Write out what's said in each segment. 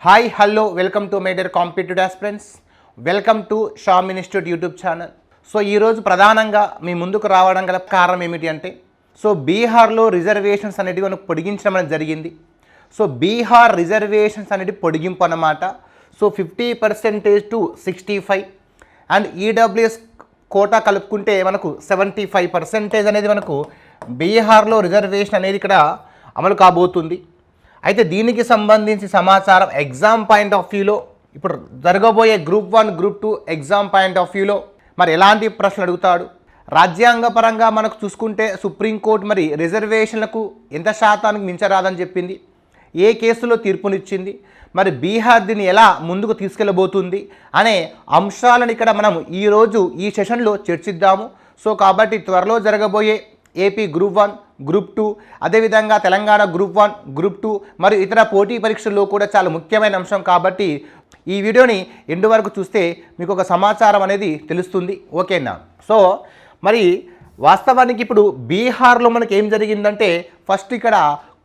Hi hello welcome to my dear competitive aspirants. Welcome to Sam institute YouTube channel. So ఈరోజు ప్రధానంగా మీ ముందుకు రావడం గల కారణం ఏమిటి అంటే బీహార్లో రిజర్వేషన్స్ అనేటివి మనకు పొడిగించడం అనేది జరిగింది. బీహార్ రిజర్వేషన్స్ అనేది పొడిగింపు అన్నమాట. 50% టు 65 అండ్ ఈడబ్ల్యూఎస్ కోటా కలుపుకుంటే మనకు 75% అనేది మనకు బీహార్లో రిజర్వేషన్ అనేది ఇక్కడ అమలు కాబోతుంది. అయితే దీనికి సంబంధించి సమాచారం ఎగ్జామ్ పాయింట్ ఆఫ్ వ్యూలో ఇప్పుడు జరగబోయే group 1 group 2 exam point of వ్యూలో మరి ఎలాంటి ప్రశ్నలు అడుగుతాడు, రాజ్యాంగపరంగా మనకు చూసుకుంటే సుప్రీంకోర్టు మరి రిజర్వేషన్లకు ఎంత శాతానికి మించరాదని చెప్పింది, ఏ కేసులో తీర్పునిచ్చింది, మరి బీహార్ దీన్ని ఎలా ముందుకు తీసుకెళ్ళబోతుంది అనే అంశాలను ఇక్కడ మనం ఈరోజు ఈ సెషన్లో చర్చిద్దాము. కాబట్టి త్వరలో జరగబోయే ఏపీ గ్రూప్ 1 గ్రూప్ 2 అదేవిధంగా తెలంగాణ గ్రూప్ 1 గ్రూప్ 2 మరియు ఇతర పోటీ పరీక్షల్లో కూడా చాలా ముఖ్యమైన అంశం కాబట్టి ఈ వీడియోని ఎండు వరకు చూస్తే మీకు ఒక సమాచారం అనేది తెలుస్తుంది. ఓకేనా? మరి వాస్తవానికి ఇప్పుడు బీహార్లో మనకి ఏం జరిగిందంటే ఫస్ట్ ఇక్కడ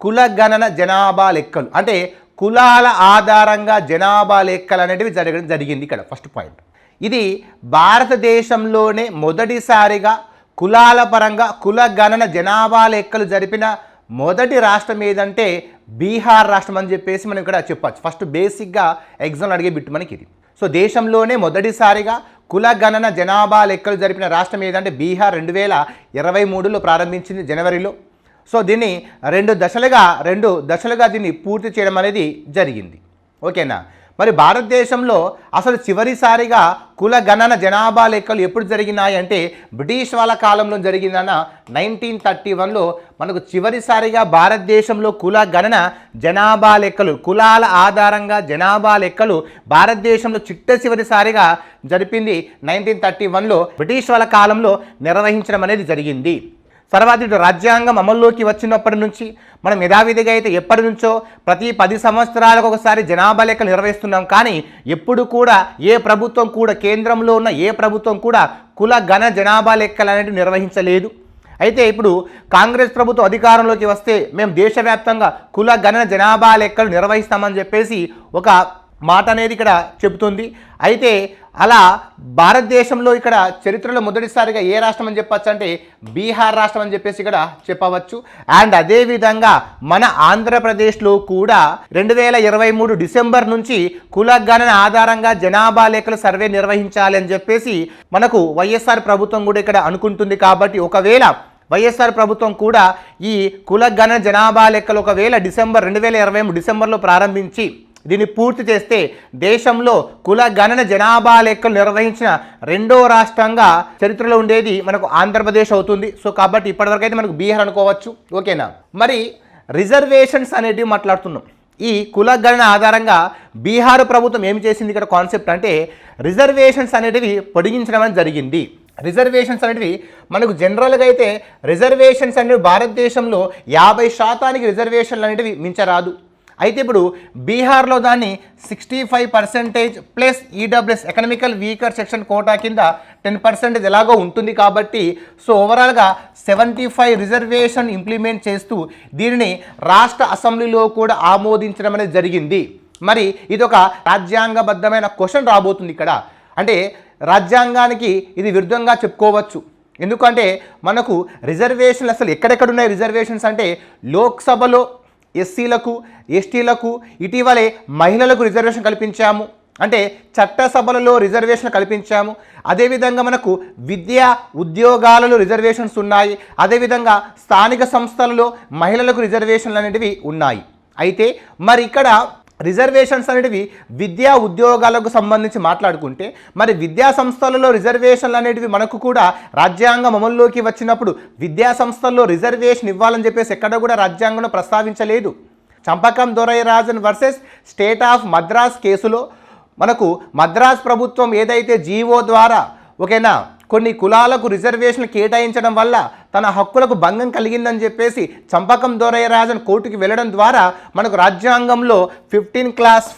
కుల గణన జనాభా లెక్కలు అంటే కులాల ఆధారంగా జనాభా లెక్కలు అనేటివి జరగడం జరిగింది. ఇక్కడ ఫస్ట్ పాయింట్ ఇది భారతదేశంలోనే మొదటిసారిగా కులాల పరంగా కుల గణన జనాభా లెక్కలు జరిపిన మొదటి రాష్ట్రం ఏదంటే బీహార్ రాష్ట్రం అని చెప్పేసి మనం ఇక్కడ చెప్పచ్చు. ఫస్ట్ బేసిక్గా ఎగ్జామ్ అడిగే బిట్టు మనకి ఇది. దేశంలోనే మొదటిసారిగా కుల గణన జనాభా లెక్కలు జరిపిన రాష్ట్రం ఏదంటే బీహార్ 2023లో ప్రారంభించింది జనవరిలో. దీన్ని రెండు దశలుగా దీన్ని పూర్తి చేయడం అనేది జరిగింది. ఓకేనా? మరి భారతదేశంలో అసలు చివరిసారిగా కుల గణన జనాభా లెక్కలు ఎప్పుడు జరిగినాయి అంటే బ్రిటిష్ వాళ్ళ కాలంలో జరిగిందన్న 1931లో మనకు చివరిసారిగా భారతదేశంలో కుల గణన జనాభా లెక్కలు కులాల ఆధారంగా జనాభా లెక్కలు భారతదేశంలో చివరిసారిగా జరిపింది 1931లో బ్రిటిష్ వాళ్ళ కాలంలో నిర్వహించడం అనేది జరిగింది. తర్వాత ఇటు రాజ్యాంగం అమల్లోకి వచ్చినప్పటి నుంచి మనం యథావిధిగా అయితే ఎప్పటి నుంచో ప్రతి 10 సంవత్సరాలకు ఒకసారి జనాభా లెక్కలు నిర్వహిస్తున్నాం. కానీ ఎప్పుడు కూడా ఏ ప్రభుత్వం కూడా కేంద్రంలో ఉన్న ఏ ప్రభుత్వం కూడా కుల గణన జనాభా లెక్కలు అనేవి నిర్వహించలేదు. అయితే ఇప్పుడు కాంగ్రెస్ ప్రభుత్వం అధికారంలోకి వస్తే మేము దేశవ్యాప్తంగా కుల గణన జనాభా లెక్కలు నిర్వహిస్తామని చెప్పేసి ఒక మాట అనేది ఇక్కడ చెబుతుంది. అయితే అలా భారతదేశంలో ఇక్కడ చరిత్రలో మొదటిసారిగా ఏ రాష్ట్రం అని చెప్పచ్చు అంటే బీహార్ రాష్ట్రం అని చెప్పేసి ఇక్కడ చెప్పవచ్చు. అండ్ అదేవిధంగా మన ఆంధ్రప్రదేశ్లో కూడా 2023 డిసెంబర్ నుంచి కుల గణన ఆధారంగా జనాభా లెక్కల సర్వే నిర్వహించాలి అని చెప్పేసి మనకు వైఎస్ఆర్ ప్రభుత్వం కూడా ఇక్కడ అనుకుంటుంది. కాబట్టి ఒకవేళ వైఎస్ఆర్ ప్రభుత్వం కూడా ఈ కుల గణన జనాభా లెక్కలు ఒకవేళ 2023 డిసెంబర్లో ప్రారంభించి దీన్ని పూర్తి చేస్తే దేశంలో కుల గణన జనాభా లెక్కలు నిర్వహించిన రెండో రాష్ట్రంగా చరిత్రలో ఉండేది మనకు ఆంధ్రప్రదేశ్ అవుతుంది. కాబట్టి ఇప్పటివరకు అయితే మనకు బీహార్ అనుకోవచ్చు. ఓకేనా? మరి రిజర్వేషన్స్ అనేటివి మాట్లాడుతున్నాం. ఈ కుల గణన ఆధారంగా బీహార్ ప్రభుత్వం ఏం చేసింది ఇక్కడ కాన్సెప్ట్ అంటే రిజర్వేషన్స్ అనేటివి పొడిగించడం అనేది జరిగింది. రిజర్వేషన్స్ అనేటివి మనకు జనరల్గా అయితే రిజర్వేషన్స్ అనేవి భారతదేశంలో 50% రిజర్వేషన్లు అనేటివి మించరాదు. అయితే ఇప్పుడు బీహార్లో దాన్ని 65% plus EWS economical weaker section quota కింద 10% ఎలాగో ఉంటుంది. కాబట్టి ఓవరాల్గా 75 రిజర్వేషన్ ఇంప్లిమెంట్ చేస్తూ దీనిని రాష్ట్ర అసెంబ్లీలో కూడా ఆమోదించడం అనేది జరిగింది. మరి ఇదొక రాజ్యాంగబద్ధమైన క్వశ్చన్ రాబోతుంది ఇక్కడ. అంటే రాజ్యాంగానికి ఇది విరుద్ధంగా చెప్పుకోవచ్చు. ఎందుకంటే మనకు రిజర్వేషన్లు అసలు ఎక్కడెక్కడ ఉన్నాయి రిజర్వేషన్స్ అంటే లోక్సభలో ఎస్సీలకు ఎస్టీలకు ఇటీవలే మహిళలకు రిజర్వేషన్ కల్పించాము, అంటే చట్టసభలలో రిజర్వేషన్ కల్పించాము. అదేవిధంగా మనకు విద్యా ఉద్యోగాలలో రిజర్వేషన్స్ ఉన్నాయి. అదేవిధంగా స్థానిక సంస్థలలో మహిళలకు రిజర్వేషన్లు అనేటివి ఉన్నాయి. అయితే మరి ఇక్కడ రిజర్వేషన్స్ అనేటివి విద్యా ఉద్యోగాలకు సంబంధించి మాట్లాడుకుంటే మరి విద్యా సంస్థలలో రిజర్వేషన్లు అనేటివి మనకు కూడా రాజ్యాంగం అమల్లోకి వచ్చినప్పుడు విద్యా సంస్థల్లో రిజర్వేషన్ ఇవ్వాలని చెప్పేసి ఎక్కడ కూడా రాజ్యాంగంలో ప్రస్తావించలేదు. Champakam Dorairajan versus state of Madras కేసులో మనకు మద్రాస్ ప్రభుత్వం ఏదైతే జీవో ద్వారా ఓకేనా కొన్ని కులాలకు రిజర్వేషన్లు కేటాయించడం వల్ల తన హక్కులకు భంగం కలిగిందని చెప్పేసి చంపకం దొరైరాజన్ కోర్టుకి వెళ్ళడం ద్వారా మనకు రాజ్యాంగంలో 15 క్లాస్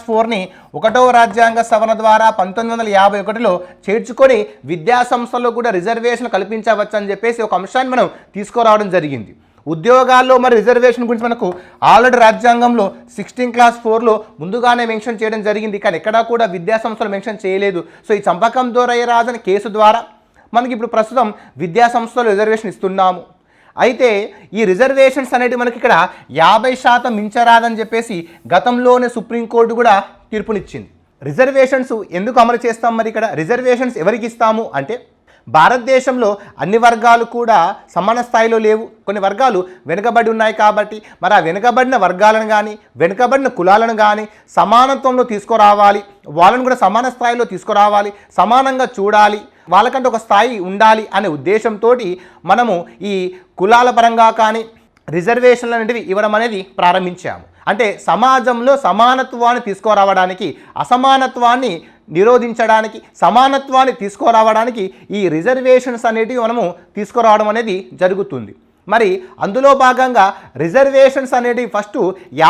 4ని 1వ రాజ్యాంగ సవరణ ద్వారా 1951లో చేర్చుకొని విద్యా సంస్థల్లో కూడా రిజర్వేషన్లు కల్పించవచ్చు అని చెప్పేసి ఒక అంశాన్ని మనం తీసుకురావడం జరిగింది. ఉద్యోగాల్లో మరి రిజర్వేషన్ గురించి మనకు ఆల్రెడీ రాజ్యాంగంలో 16 క్లాస్ 4లో ముందుగానే మెన్షన్ చేయడం జరిగింది, కానీ ఎక్కడా కూడా విద్యా సంస్థలు మెన్షన్ చేయలేదు. సో ఈ చంపకం దొరయ్యరాజు అనే కేసు ద్వారా మనకి ఇప్పుడు ప్రస్తుతం విద్యా సంస్థలు రిజర్వేషన్ ఇస్తున్నాము. అయితే ఈ రిజర్వేషన్స్ అనేవి మనకి ఇక్కడ 50% మించరాదని చెప్పేసి గతంలోనే సుప్రీంకోర్టు కూడా తీర్పునిచ్చింది. రిజర్వేషన్స్ ఎందుకు అమలు చేస్తాం? మరి ఇక్కడ రిజర్వేషన్స్ ఎవరికి ఇస్తాము అంటే భారతదేశంలో అన్ని వర్గాలు కూడా సమాన స్థాయిలో లేవు, కొన్ని వర్గాలు వెనుకబడి ఉన్నాయి కాబట్టి మరి ఆ వెనుకబడిన వర్గాలను కానీ వెనుకబడిన కులాలను కానీ సమానత్వంలో తీసుకురావాలి, వాళ్ళను కూడా సమాన స్థాయిలో తీసుకురావాలి, సమానంగా చూడాలి, వాళ్ళకంటే ఒక స్థాయి ఉండాలి అనే ఉద్దేశంతో మనము ఈ కులాల పరంగా కానీ రిజర్వేషన్లు అనేవి ఇవ్వడం అనేది ప్రారంభించాము. అంటే సమాజంలో సమానత్వాన్ని తీసుకురావడానికి, అసమానత్వాన్ని నిరోధించడానికి, సమానత్వాన్ని తీసుకురావడానికి ఈ రిజర్వేషన్స్ అనేటివి మనము తీసుకురావడం అనేది జరుగుతుంది. మరి అందులో భాగంగా రిజర్వేషన్స్ అనేటివి ఫస్ట్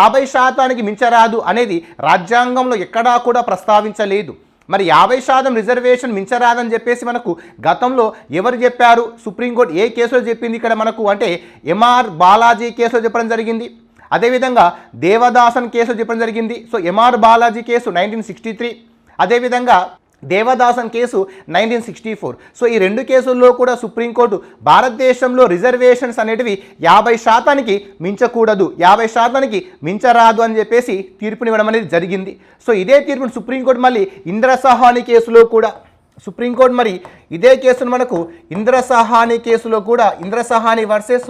50% మించరాదు అనేది రాజ్యాంగంలో ఎక్కడా కూడా ప్రస్తావించలేదు. మరి 50% రిజర్వేషన్ మించరాదని చెప్పేసి మనకు గతంలో ఎవరు చెప్పారు? సుప్రీంకోర్టు ఏ కేసులో చెప్పింది ఇక్కడ మనకు అంటే ఎంఆర్ బాలాజీ కేసులో చెప్పడం జరిగింది, అదేవిధంగా దేవదాసన్ కేసులో చెప్పడం జరిగింది. సో ఎంఆర్ బాలాజీ కేసు 1963, అదేవిధంగా దేవదాసన్ కేసు 1964. సో ఈ రెండు కేసుల్లో కూడా సుప్రీంకోర్టు భారతదేశంలో రిజర్వేషన్స్ అనేటివి 50% మించకూడదు, 50% మించరాదు అని చెప్పేసి తీర్పునివ్వడం అనేది జరిగింది. సో ఇదే తీర్పును సుప్రీంకోర్టు మళ్ళీ ఇంద్రసహాని కేసులో కూడా సుప్రీంకోర్టు మరి ఇదే కేసును మనకు ఇంద్రసహాని కేసులో కూడా ఇంద్రసహాని వర్సెస్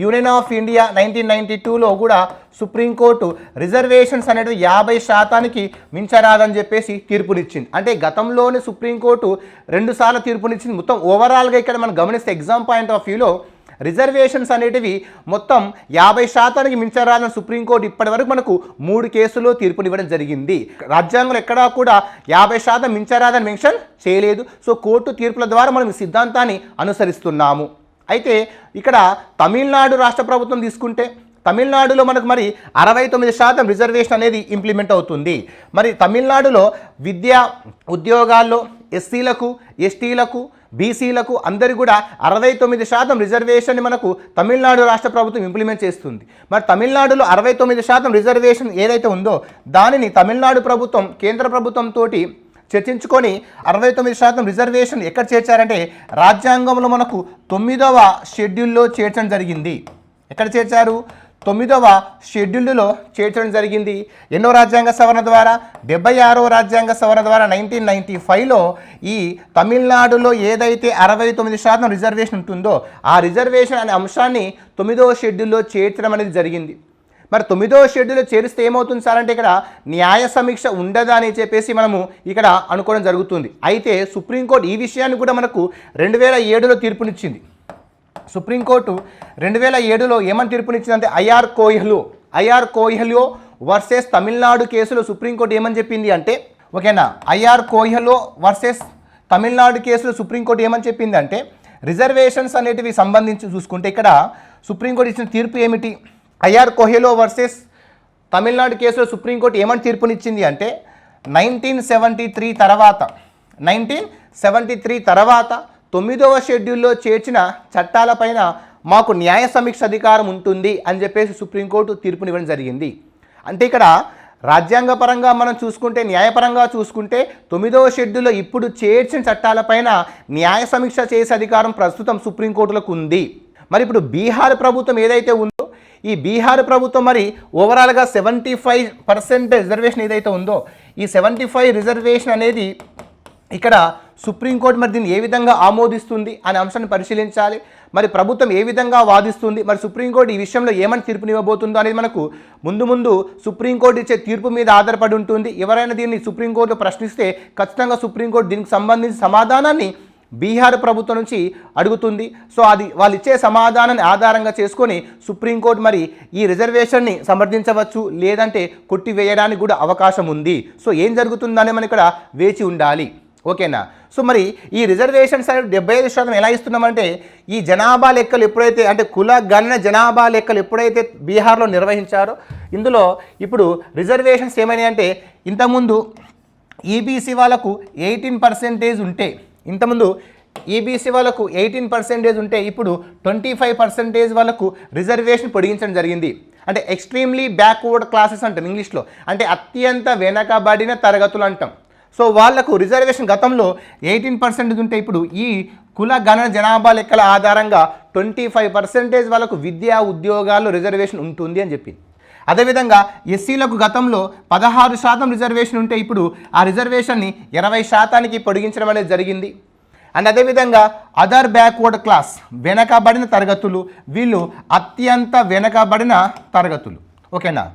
యూనియన్ ఆఫ్ ఇండియా 1992లో కూడా సుప్రీంకోర్టు రిజర్వేషన్స్ అనేది 50% మించరాదని చెప్పేసి తీర్పునిచ్చింది. అంటే గతంలోనే సుప్రీంకోర్టు 2 సార్లు తీర్పునిచ్చింది. మొత్తం ఓవరాల్గా ఇక్కడ మనం గమనిస్తే ఎగ్జామ్ పాయింట్ ఆఫ్ వ్యూలో రిజర్వేషన్స్ అనేటివి మొత్తం 50% మించరాదని సుప్రీంకోర్టు ఇప్పటి వరకు మనకు 3 కేసుల్లో తీర్పునివ్వడం జరిగింది. రాజ్యాంగంలో ఎక్కడా కూడా 50% మించరాదని మెన్షన్ చేయలేదు. సో కోర్టు తీర్పుల ద్వారా మనం ఈ సిద్ధాంతాన్ని అనుసరిస్తున్నాము. అయితే ఇక్కడ తమిళనాడు రాష్ట్ర ప్రభుత్వం తీసుకుంటే తమిళనాడులో మనకు మరి 69% రిజర్వేషన్ అనేది ఇంప్లిమెంట్ అవుతుంది. మరి తమిళనాడులో విద్యా ఉద్యోగాల్లో ఎస్సీలకు, ఎస్టీలకు, బీసీలకు అందరి కూడా 69% రిజర్వేషన్ని మనకు తమిళనాడు రాష్ట్ర ప్రభుత్వం ఇంప్లిమెంట్ చేస్తుంది. మరి తమిళనాడులో 69% రిజర్వేషన్ ఏదైతే ఉందో దానిని తమిళనాడు ప్రభుత్వం కేంద్ర ప్రభుత్వంతో చర్చించుకొని 69% రిజర్వేషన్ ఎక్కడ చేర్చారంటే రాజ్యాంగంలో మనకు 9వ షెడ్యూల్లో చేర్చడం జరిగింది. ఎక్కడ చేర్చారు? 9వ షెడ్యూల్లో చేర్చడం జరిగింది. ఎన్నో రాజ్యాంగ సవరణ ద్వారా 76వ రాజ్యాంగ సవరణ ద్వారా 1995లో ఈ తమిళనాడులో ఏదైతే 69% రిజర్వేషన్ ఉంటుందో ఆ రిజర్వేషన్ అనే అంశాన్ని 9వ షెడ్యూల్లో చేర్చడం అనేది జరిగింది. మరి 9వ షెడ్యూల్లో చేరిస్తే ఏమవుతుంది సార్ అంటే ఇక్కడ న్యాయ సమీక్ష ఉండదా అని చెప్పేసి మనము ఇక్కడ అనుకోవడం జరుగుతుంది. అయితే సుప్రీంకోర్టు ఈ విషయాన్ని కూడా మనకు 2007లో తీర్పునిచ్చింది. సుప్రీంకోర్టు 2007లో ఏమని తీర్పునిచ్చిందంటే ఐఆర్ కోహిలో వర్సెస్ తమిళనాడు కేసులో సుప్రీంకోర్టు ఏమని చెప్పింది అంటే ఓకేనా, ఐఆర్ కోహిలో వర్సెస్ తమిళనాడు కేసులో సుప్రీంకోర్టు ఏమని చెప్పింది అంటే రిజర్వేషన్స్ అనేటివి సంబంధించి చూసుకుంటే ఇక్కడ సుప్రీంకోర్టు ఇచ్చిన తీర్పు ఏమిటి? ఐఆర్ కోహిలో వర్సెస్ తమిళనాడు కేసులో సుప్రీంకోర్టు ఏమని తీర్పునిచ్చింది అంటే 1973 తర్వాత 9వ షెడ్యూల్లో చేర్చిన చట్టాలపైన మాకు న్యాయ సమీక్ష అధికారం ఉంటుంది అని చెప్పేసి సుప్రీంకోర్టు తీర్పునివ్వడం జరిగింది. అంటే ఇక్కడ రాజ్యాంగపరంగా మనం చూసుకుంటే న్యాయపరంగా చూసుకుంటే 9వ షెడ్యూల్లో ఇప్పుడు చేర్చిన చట్టాలపైన న్యాయ సమీక్ష చేసే అధికారం ప్రస్తుతం సుప్రీంకోర్టులకు ఉంది. మరి ఇప్పుడు బీహార్ ప్రభుత్వం ఏదైతే ఉందో ఈ బీహార్ ప్రభుత్వం మరి ఓవరాల్గా 75% రిజర్వేషన్ ఏదైతే ఉందో ఈ 75 రిజర్వేషన్ అనేది ఇక్కడ సుప్రీంకోర్టు మరి దీన్ని ఏ విధంగా ఆమోదిస్తుంది అనే అంశాన్ని పరిశీలించాలి. మరి ప్రభుత్వం ఏ విధంగా వాదిస్తుంది, మరి సుప్రీంకోర్టు ఈ విషయంలో ఏమని తీర్పునివ్వబోతుందో అనేది మనకు ముందు సుప్రీంకోర్టు ఇచ్చే తీర్పు మీద ఆధారపడి ఉంటుంది. ఎవరైనా దీన్ని సుప్రీంకోర్టు ప్రశ్నిస్తే ఖచ్చితంగా సుప్రీంకోర్టు దీనికి సంబంధించిన సమాధానాన్ని బీహార్ ప్రభుత్వం నుంచి అడుగుతుంది. సో అది వాళ్ళు ఇచ్చే సమాధానాన్ని ఆధారంగా చేసుకొని సుప్రీంకోర్టు మరి ఈ రిజర్వేషన్ని సమర్థించవచ్చు, లేదంటే కొట్టివేయడానికి కూడా అవకాశం ఉంది. సో ఏం జరుగుతుందని మనం ఇక్కడ వేచి ఉండాలి. ఓకేనా. సో మరి ఈ రిజర్వేషన్స్ అనేది 75% ఎలా ఇస్తున్నామంటే ఈ జనాభా లెక్కలు ఎప్పుడైతే అంటే కుల గణన జనాభా లెక్కలు ఎప్పుడైతే బీహార్లో నిర్వహించారో ఇందులో ఇప్పుడు రిజర్వేషన్స్ ఏమైనాయి అంటే ఇంతకుముందు ఈబీసీ వాళ్ళకు 18% ఉంటే ఇంతకుముందు ఈబీసీ వాళ్ళకు 18% ఉంటే ఇప్పుడు 25% వాళ్ళకు రిజర్వేషన్ పొడిగించడం జరిగింది. అంటే ఎక్స్ట్రీమ్లీ బ్యాక్వర్డ్ క్లాసెస్ అంటాం ఇంగ్లీష్లో, అంటే అత్యంత వెనకబడిన తరగతులు అంటాం. సో వాళ్లకు రిజర్వేషన్ గతంలో 18% ఉంటే ఇప్పుడు ఈ కుల గణన జనాభా లెక్కల ఆధారంగా 25% వాళ్ళకు విద్యా ఉద్యోగాల్లో రిజర్వేషన్ ఉంటుంది అని చెప్పింది. అదేవిధంగా ఎస్సీలకు గతంలో 16% రిజర్వేషన్ ఉంటే ఇప్పుడు ఆ రిజర్వేషన్ని 20% పొడిగించడం అనేది జరిగింది. అండ్ అదేవిధంగా అదర్ బ్యాక్వర్డ్ క్లాస్, వెనకబడిన తరగతులు, వీళ్ళు అత్యంత వెనకబడిన తరగతులు. ఓకేనా,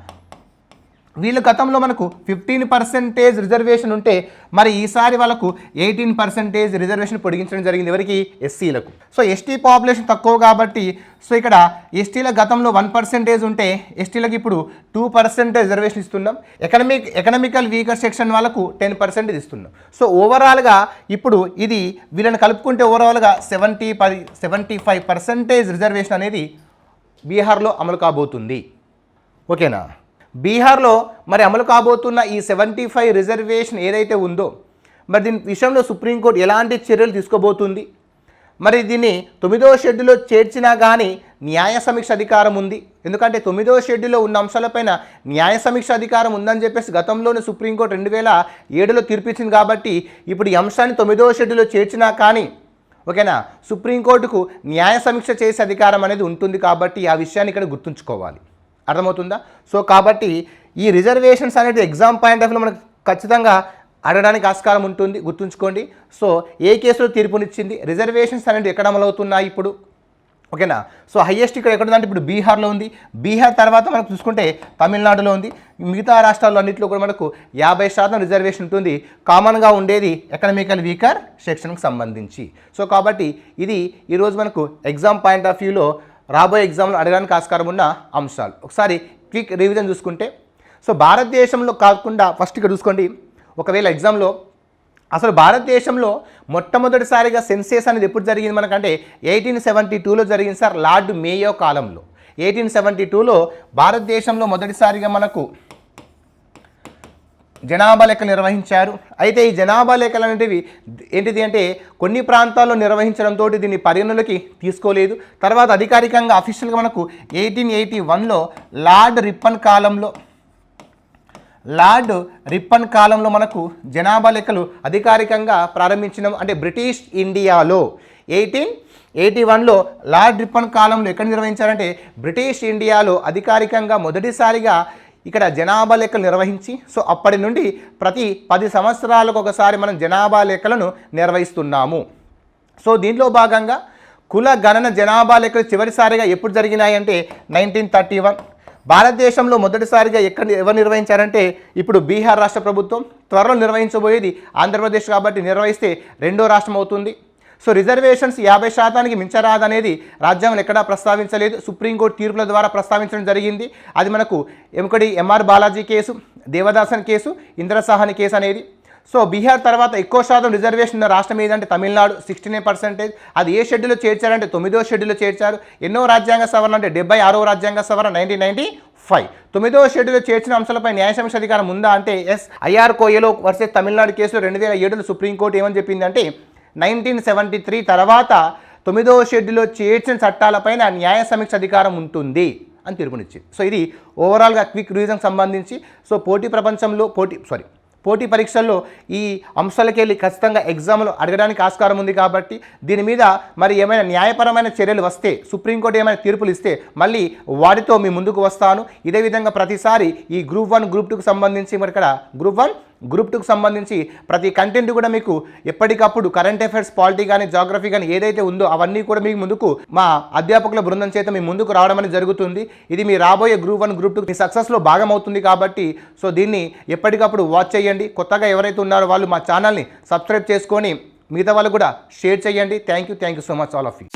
వీళ్ళు గతంలో మనకు 15% రిజర్వేషన్ ఉంటే మరి ఈసారి వాళ్ళకు 18% రిజర్వేషన్ పొడిగించడం జరిగింది. ఎవరికి? ఎస్సీలకు. సో ఎస్టీ పాపులేషన్ తక్కువ కాబట్టి సో ఇక్కడ ఎస్టీల గతంలో 1% ఉంటే ఎస్టీలకు ఇప్పుడు 2% రిజర్వేషన్ ఇస్తున్నాం. ఎకనామికల్ వీకర్ సెక్షన్ వాళ్ళకు 10% ఇస్తున్నాం. సో ఓవరాల్గా ఇప్పుడు ఇది వీళ్ళని కలుపుకుంటే ఓవరాల్గా 75% రిజర్వేషన్ అనేది బీహార్లో అమలు కాబోతుంది. ఓకేనా, బీహార్లో మరి అమలు కాబోతున్న ఈ 75 రిజర్వేషన్ ఏదైతే ఉందో మరి దీని విషయంలో సుప్రీంకోర్టు ఎలాంటి చర్యలు తీసుకోబోతుంది? మరి దీన్ని 9వ షెడ్యూల్లో చేర్చినా కానీ న్యాయ సమీక్ష అధికారం ఉంది. ఎందుకంటే 9వ షెడ్యూల్లో ఉన్న అంశాలపైన న్యాయ సమీక్ష అధికారం ఉందని చెప్పేసి గతంలోనే సుప్రీంకోర్టు 2007లో తీర్పిచ్చింది. కాబట్టి ఇప్పుడు ఈ అంశాన్ని 9వ షెడ్యూల్లో చేర్చినా కానీ ఓకేనా సుప్రీంకోర్టుకు న్యాయ సమీక్ష చేసే అధికారం అనేది ఉంటుంది. కాబట్టి ఆ విషయాన్ని ఇక్కడ గుర్తుంచుకోవాలి. అర్థమవుతుందా? సో కాబట్టి ఈ రిజర్వేషన్స్ అనేది ఎగ్జామ్ పాయింట్ ఆఫ్ వ్యూలో మనకు ఖచ్చితంగా అడగడానికి ఆస్కారం ఉంటుంది, గుర్తుంచుకోండి. సో ఏ కేసులో తీర్పునిచ్చింది, రిజర్వేషన్స్ అనేది ఎక్కడ అమలవుతున్నాయి ఇప్పుడు? ఓకేనా, సో హైయెస్ట్ ఇక్కడ ఎక్కడ ఉందంటే ఇప్పుడు బీహార్లో ఉంది. బీహార్ తర్వాత మనకు చూసుకుంటే తమిళనాడులో ఉంది. మిగతా రాష్ట్రాల్లో అన్నింటిలో కూడా మనకు 50% రిజర్వేషన్ ఉంటుంది. కామన్గా ఉండేది ఎకనామికల్ వీకర్ సెక్షన్కి సంబంధించి. సో కాబట్టి ఇది ఈరోజు మనకు ఎగ్జామ్ పాయింట్ ఆఫ్ వ్యూలో రాబోయే ఎగ్జామ్లో అడగడానికి ఆస్కారం ఉన్న అంశాలు. ఒకసారి క్విక్ రివిజన్ చూసుకుంటే సో భారతదేశంలో కాకుండా ఫస్ట్ ఇక్కడ చూసుకోండి, ఒకవేళ ఎగ్జామ్లో అసలు భారతదేశంలో మొట్టమొదటిసారిగా సెన్సెస్ అనేది ఎప్పుడు జరిగింది మనకంటే 1872లో జరిగింది సార్, లార్డ్ మేయో కాలంలో. 1872లో భారతదేశంలో మొదటిసారిగా మనకు జనాభా లెక్కలు నిర్వహించారు. అయితే ఈ జనాభా లెక్కలు అనేటివి ఏంటిది అంటే కొన్ని ప్రాంతాల్లో నిర్వహించడంతో దీన్ని పరిగణలోకి తీసుకోలేదు. తర్వాత అధికారికంగా అఫీషియల్గా మనకు 1881లో లార్డ్ రిప్పన్ కాలంలో మనకు జనాభా లెక్కలు అధికారికంగా ప్రారంభించడం. అంటే బ్రిటిష్ ఇండియాలో 1881లో లార్డ్ రిప్పన్ కాలంలో ఎక్కడ నిర్వహించారంటే బ్రిటిష్ ఇండియాలో అధికారికంగా మొదటిసారిగా ఇక్కడ జనాభా లెక్కలు నిర్వహించి సో అప్పటి నుండి ప్రతి 10 సంవత్సరాలకు ఒకసారి మనం జనాభా లెక్కలను నిర్వహిస్తున్నాము. సో దీంట్లో భాగంగా కుల గణన జనాభా లెక్కలు చివరిసారిగా ఎప్పుడు జరిగినాయంటే 1931. భారతదేశంలో మొదటిసారిగా ఎవరు నిర్వహించారంటే ఇప్పుడు బీహార్ రాష్ట్ర ప్రభుత్వం. త్వరలో నిర్వహించబోయేది ఆంధ్రప్రదేశ్ కాబట్టి నిర్వహిస్తే రెండో రాష్ట్రం అవుతుంది. సో రిజర్వేషన్స్ 50% మించరాదనేది రాజ్యాంగం ఎక్కడా ప్రస్తావించలేదు. సుప్రీంకోర్టు తీర్పుల ద్వారా ప్రస్తావించడం జరిగింది. అది మనకు ఎముకడి M R Balaji case, Devadasan case, Indra Sawhney case అనేది. సో బీహార్ తర్వాత ఎక్కువ శాతం రిజర్వేషన్ ఉన్న రాష్ట్రం ఏదంటే తమిళనాడు 69%. అది ఏ షెడ్యూల్లో చేర్చారంటే 9వ షెడ్యూల్లో చేర్చారు. ఎన్నో రాజ్యాంగ సవరణ అంటే 76వ రాజ్యాంగ సవరణ 1995. 9వ షెడ్యూల్లో చేర్చిన అంశాలపై న్యాయ సమీక్ష అధికారం ఉందా అంటే ఎస్. ఐఆర్ కోయలో వర్సెస్ తమిళనాడు కేసులో 2007లో సుప్రీంకోర్టు ఏమని చెప్పింది అంటే 1973 తర్వాత 9వ షెడ్యూల్లో చేర్చిన చట్టాలపైన న్యాయ సమీక్ష అధికారం ఉంటుంది అని తీర్పునిచ్చింది. సో ఇది ఓవరాల్గా క్విక్ రివిజన్కి సంబంధించి. సో పోటీ పరీక్షల్లో ఈ అంశాలకి వెళ్ళి ఖచ్చితంగా ఎగ్జామ్లో అడగడానికి ఆస్కారం ఉంది. కాబట్టి దీని మీద మరి ఏమైనా న్యాయపరమైన చర్యలు వస్తే, సుప్రీంకోర్టు ఏమైనా తీర్పులు ఇస్తే మళ్ళీ వాటితో మీ ముందుకు వస్తాను. ఇదే విధంగా ప్రతిసారి ఈ గ్రూప్ 1 గ్రూప్ 2కి సంబంధించి మరి ఇక్కడ గ్రూప్ 1 గ్రూప్ 2కి సంబంధించి ప్రతి కంటెంట్ కూడా మీకు ఎప్పటికప్పుడు కరెంట్ అఫైర్స్, పాలిటీ కానీ, జాగ్రఫీ కానీ ఏదైతే ఉందో అవన్నీ కూడా మీకు ముందుకు మా అధ్యాపకుల బృందం చేత మీ ముందుకు రావడం అనేది జరుగుతుంది. ఇది మీ రాబోయే గ్రూప్ 1 గ్రూప్ 2 మీ సక్సెస్లో భాగం అవుతుంది. కాబట్టి సో దీన్ని ఎప్పటికప్పుడు వాచ్ చేయండి. కొత్తగా ఎవరైతే ఉన్నారో వాళ్ళు మా ఛానల్ని సబ్స్క్రైబ్ చేసుకొని మిగతా వాళ్ళు కూడా షేర్ చేయండి. Thank you so much all of you.